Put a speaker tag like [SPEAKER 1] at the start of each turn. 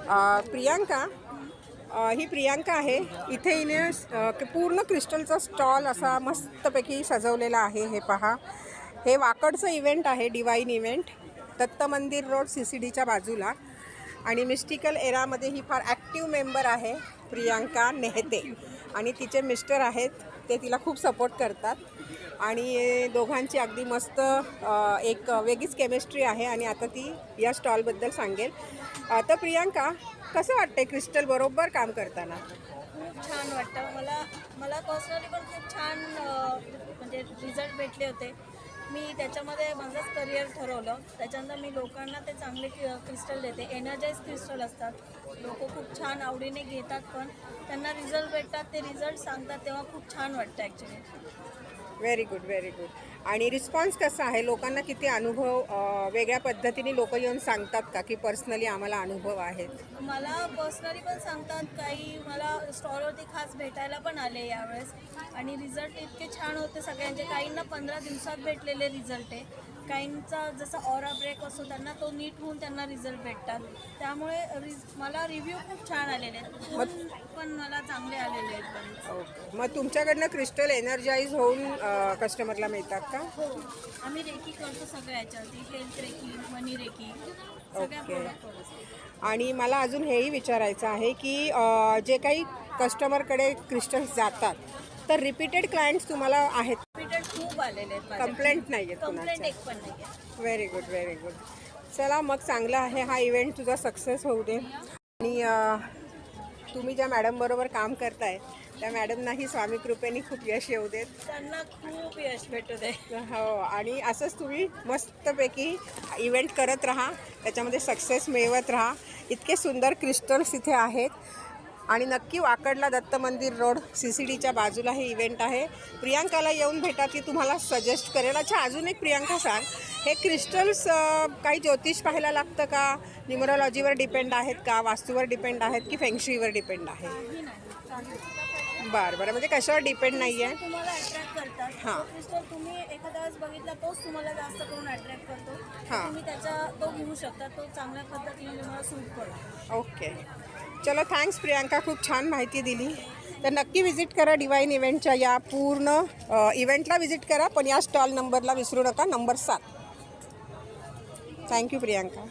[SPEAKER 1] प्रियांका, ही प्रियांका आहे. इथे हिने पूर्ण क्रिस्टलचा स्टॉल असा मस्तपैकी सजवलेला आहे. हे पहा, हे वाकडचं इव्हेंट आहे, डिवाइन इव्हेंट, दत्त मंदिर रोड CCDच्या बाजूला. आणि मिस्टिकल एरामध्ये ही फार ॲक्टिव्ह मेंबर आहे प्रियांका नेहते. आणि तिचे मिस्टर आहेत, ते तिला खूप सपोर्ट करतात. आणि दोघांची अगदी मस्त एक वेगळीच केमिस्ट्री आहे. आणि आता ती या स्टॉलबद्दल सांगेल. तर प्रियांका, कसं वाटतंय क्रिस्टल बरोबर काम करताना?
[SPEAKER 2] खूप छान वाटतं मला पर्सनली पण खूप छान म्हणजे रिझल्ट भेटले होते. मी त्याच्यामध्ये माझंच करिअर ठरवलं. त्याच्यानंतर मी लोकांना ते चांगले क्रिस्टल देते. एनर्जाइज क्रिस्टल असतात, लोक खूप छान आवडीने घेतात, पण त्यांना रिझल्ट भेटतात, ते रिझल्ट सांगतात, तेव्हा खूप छान वाटतं actually.
[SPEAKER 1] Very good, very good. आणि रिस्पॉन्स कसा आहे? लोकांना किती अनुभव वेगळ्या पद्धतीने लोक येऊन सांगतात का, की पर्सनली आम्हाला अनुभव आहेत?
[SPEAKER 2] मला पर्सनली पण सांगतात, काही मला स्टॉलवरती खास भेटायला पण आले यावेळेस. आणि रिझल्ट इतके छान होते सगळ्यांचे. काहींना 15 दिवसात भेटलेले रिझल्ट आहे, काहींचा जसा ऑरा ब्रेक असतो त्यांना तो नीट होऊन त्यांना रिझल्ट भेटतात. त्यामुळे मला रिव्ह्यू खूप छान आलेले आहेत, पण मला चांगले आलेले आहेत.
[SPEAKER 1] ओके. मग तुमच्याकडनं क्रिस्टल एनर्जाइज होऊन कस्टमरला मिळतात का?
[SPEAKER 2] हो, आम्ही रेकी करतो सगळ्या याच्यावरती, हेल्थ रेकी, मनी रेकी, सगळ्या
[SPEAKER 1] ओके.
[SPEAKER 2] प्रोडक्ट.
[SPEAKER 1] आणि मला अजून हेही विचारायचं आहे की जे काही कस्टमरकडे क्रिस्टल्स जातात, तर रिपीटेड क्लायंट्स तुम्हाला आहेत?
[SPEAKER 2] रिपीटेड खूप आलेले आहेत.
[SPEAKER 1] कंप्लेंट नाही आहेत
[SPEAKER 2] कंप्लेंट
[SPEAKER 1] कुणाच्या?
[SPEAKER 2] एक पण नाही आहे.
[SPEAKER 1] Very good, very good. चला मग, चांगला आहे, हा इव्हेंट तुझा सक्सेस होऊ दे. आणि तुम्ही ज्या मॅडमबरोबर काम करताय त्या मॅडमनाही स्वामी कृपेने खूप यश येऊ देत.
[SPEAKER 2] त्यांना खूप यश भेटू दे.
[SPEAKER 1] हो, आणि असंच तुम्ही मस्तपैकी इव्हेंट करत राहा, त्याच्यामध्ये सक्सेस मिळवत राहा. इतके सुंदर क्रिस्टल्स इथे आहेत. आणि नक्की वाकडला दत्त मंदिर रोड CCDच्या बाजूला हे इव्हेंट आहे. प्रियांकाला येऊन भेटा, ती तुम्हाला सजेस्ट करेल. अच्छा, अजून एक प्रियांका सांग, हे क्रिस्टल्स काही ज्योतिष पाहायला लागतं का, न्यूमरोलॉजीवर डिपेंड आहेत का, वास्तूवर डिपेंड आहेत की फेंगशुईवर डिपेंड आहे? बरं, म्हणजे कशावर डिपेंड नाही आहे?
[SPEAKER 2] तुम्हाला अट्रॅक्ट करतात.
[SPEAKER 1] हां.
[SPEAKER 2] क्रिस्टल तुम्ही एखाद्या वेळेस बघितला, तोच तुम्हाला जास्त करून अट्रॅक्ट करतो.
[SPEAKER 1] हां.
[SPEAKER 2] तुम्ही तो घेऊ शकता, तो चांगल्या पद्धतीने तुम्हाला सूट करतो.
[SPEAKER 1] ओके. चलो, थँक्स प्रियांका, खूप छान माहिती दिली. तर नक्की विजिट करा डिवाइन इव्हेंटच्या या पूर्ण इव्हेंटला विजिट करा, पण या स्टॉल नंबरला विसरू नका, नंबर 7. थँक्यू प्रियांका.